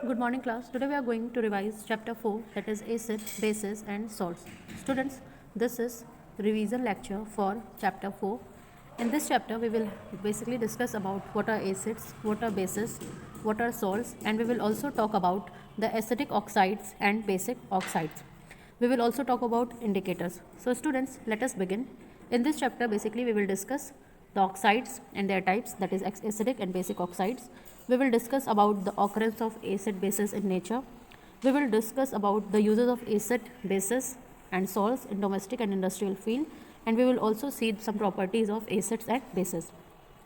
Good morning class. Today we are going to revise chapter 4, that is acid, bases and salts. Students, this is revision lecture for chapter 4. In this chapter we will basically discuss about what are acids, what are bases, what are salts, and we will also talk about the acidic oxides and basic oxides. We will also talk about indicators. So students, let us begin. In this chapter basically we will discuss the oxides and their types, that is acidic and basic oxides. We will discuss about the occurrence of acid bases in nature. We will discuss about the uses of acid bases and salts in domestic and industrial field, and we will also see some properties of acids and bases.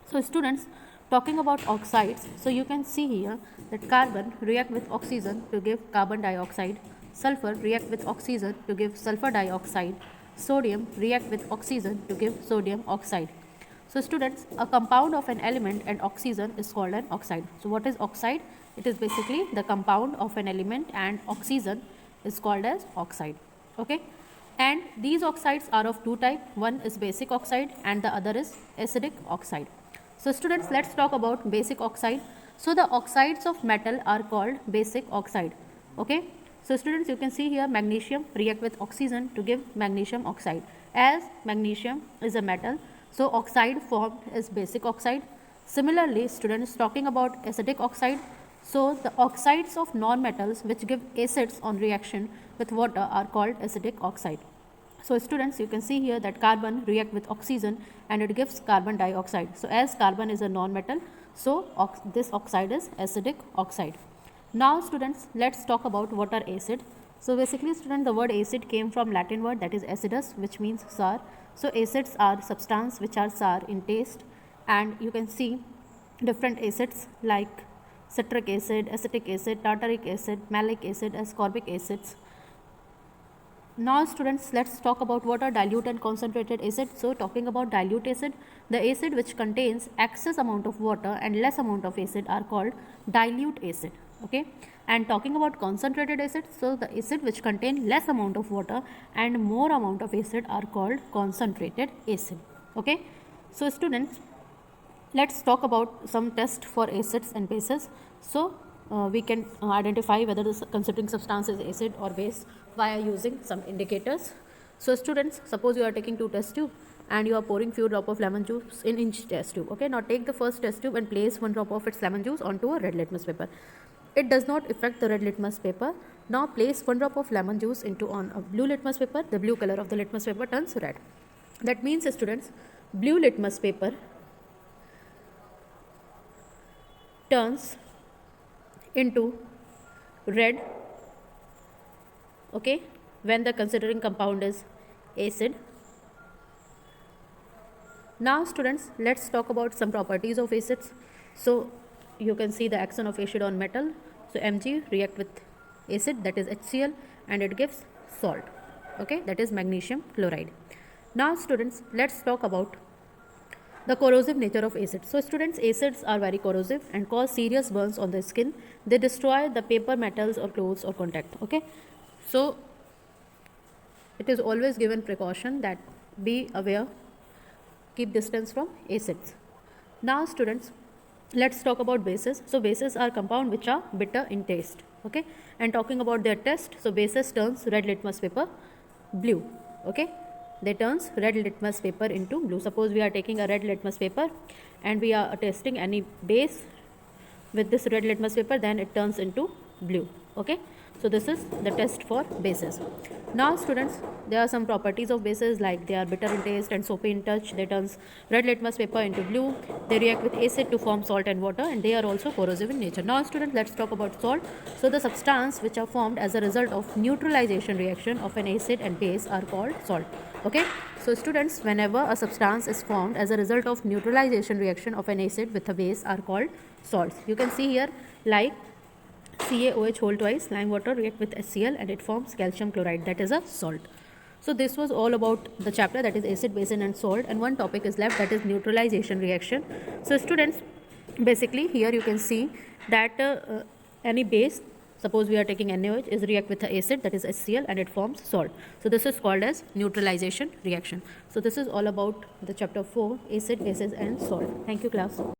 So students, talking about oxides, so you can see here that carbon react with oxygen to give carbon dioxide, sulfur react with oxygen to give sulfur dioxide, sodium react with oxygen to give sodium oxide. So students, a compound of an element and oxygen is called an oxide. So what is oxide? It is basically the compound of an element and oxygen is called as oxide. Okay. And these oxides are of two types. One is basic oxide and the other is acidic oxide. So students, let's talk about basic oxide. So the oxides of metal are called basic oxide. Okay. So students, you can see here magnesium react with oxygen to give magnesium oxide. As magnesium is a metal, so oxide formed is basic oxide. Similarly, students, talking about acidic oxide, so the oxides of non-metals which give acids on reaction with water are called acidic oxide. So students, you can see here that carbon react with oxygen and it gives carbon dioxide. So as carbon is a non-metal, so this oxide is acidic oxide. Now students, let's talk about what are acid. So basically student, the word acid came from Latin word that is acidus, which means sour. So acids are substances which are sour in taste, and you can see different acids like citric acid, acetic acid, tartaric acid, malic acid, ascorbic acids. Now students, let's talk about what are dilute and concentrated acid. So talking about dilute acid, the acid which contains excess amount of water and less amount of acid are called dilute acid. Okay. And talking about concentrated acid, so the acid which contain less amount of water and more amount of acid are called concentrated acid. Okay. So students, let's talk about some tests for acids and bases. So we can identify whether the constituting substance is acid or base via using some indicators. So students, suppose you are taking two test tube and you are pouring few drop of lemon juice in each test tube. Okay. Now take the first test tube and place one drop of its lemon juice onto a red litmus paper. It does not affect the red litmus paper. Now place one drop of lemon juice on a blue litmus paper. The blue color of the litmus paper turns red. That means students, blue litmus paper turns into red, okay, when the considering compound is acid. Now students, let's talk about some properties of acids. So you can see the action of acid on metal. So Mg react with acid, that is HCl, and it gives salt, okay, that is magnesium chloride. Now students, let's talk about the corrosive nature of acids. So students, acids are very corrosive and cause serious burns on the skin. They destroy the paper, metals or clothes or contact. Okay. So it is always given precaution that be aware, keep distance from acids. Now students, let's talk about bases. So bases are compound which are bitter in taste. Okay. And talking about their test, so bases turns red litmus paper blue. Okay. They turns red litmus paper into blue. Suppose we are taking a red litmus paper and we are testing any base with this red litmus paper, then it turns into blue. Okay. So this is the test for bases. Now students, there are some properties of bases like they are bitter in taste and soapy in touch. They turns red litmus paper into blue. They react with acid to form salt and water, and they are also corrosive in nature. Now students, let's talk about salt. So the substance which are formed as a result of neutralization reaction of an acid and base are called salt. Okay. So students, whenever a substance is formed as a result of neutralization reaction of an acid with a base are called salts. You can see here like CaOH whole twice, lime water react with HCl and it forms calcium chloride, that is a salt. So this was all about the chapter, that is acid, base and salt, and one topic is left, that is neutralization reaction. So students, basically here you can see that any base, suppose we are taking NaOH, is react with the acid, that is HCl, and it forms salt. So this is called as neutralization reaction. So this is all about the chapter 4, acid, bases and salt. Thank you class.